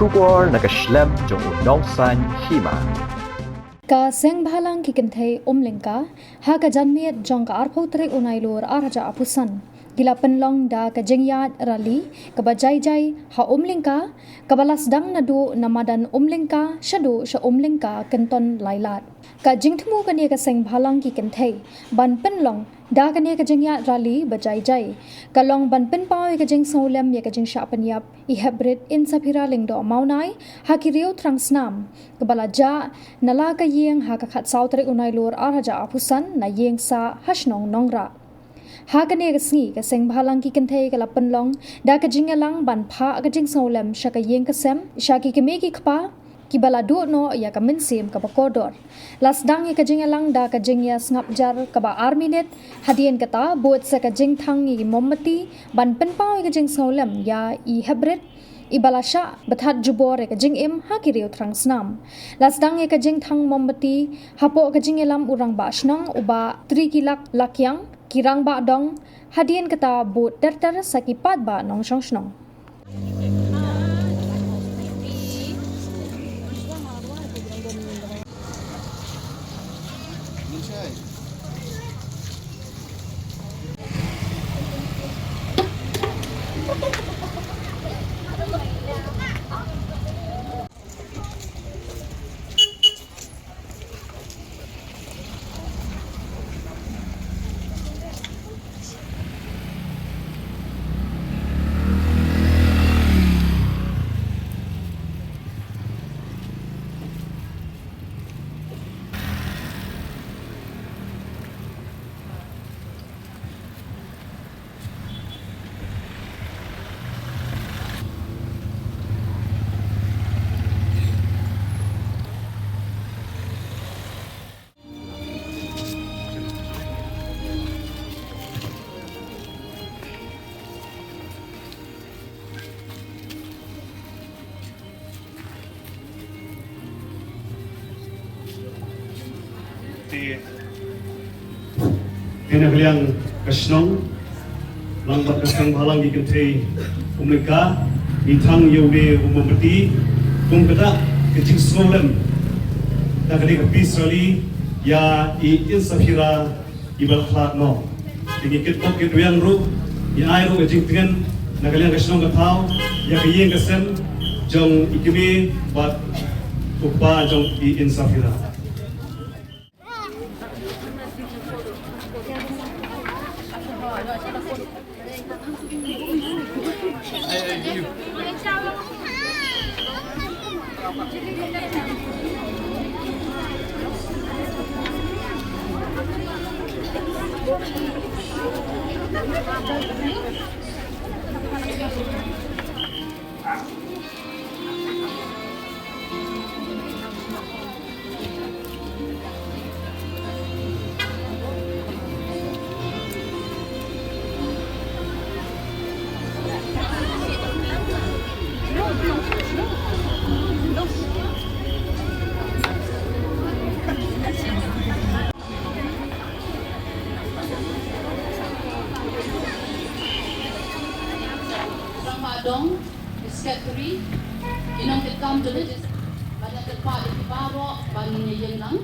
Shubor Sngewlem jong Nongsan Hima. Ka Sengbhalang ki Kynthei Umlyngka ha ka janmiat jong ka arpotre unailur araja apusan gila Pynlong da ka jengyat rali ka bajai-jai ha Umlyngka ka balasdang nadu namadan Umlyngka shadu sha Umlyngka kenton lailat ka jingthmu ka ne ka Sengbhalang ki Kynthei ban Pynlong da ka ne ka jengyat rali bajai-jai ka long ban Pynpau ka jing Sngewlem ya ka jing sha panyap I hybrid Insaphira lingdo maunai ha ki riu trangsnam ka balaja nala ka yeng ha ka khat sautre unailur araja apusan na yeng sa hasnong nongra ha ka ne ka sngi ka Sengbhalang ki Kynthei ka la Pynlong da ka jingalang ban pha ka jing Sngewlem sha ka yeng ka sem sha ki keme ki khpa ki bala du no ya ka minsim ka bakodor lasdang ka jingalang da ka jingya ngapjar ka ba arminet hadien kata buat sa ka jing Thang I Mombati ban Pynpau ka jing Sngewlem ya I hybrid ibalasha bathat jubor ka jing im ha ki riu trangsnam lasdang ka jing Thang Mombati hapo ka jingelam urang ba snong uba 3 kilak lakyang kirang ba dong hadien kata but terter sakipat ba nong snong Sngewlem kasnong lang bat Sengbhalang ki Kynthei Umlyngka I Thang yobe Mombati kung kata kecing Sngewlem da kali ka pisrali ya I Insaphira I balkhlat no tingi kitok ki duyang ru I ai ru kecing dengan nagaliang kasnong katau ya ka yeng kasem jong ikimi bat upa jong I Insaphira dong sketri inong tekam jole pada tempat di bawah ban yang lang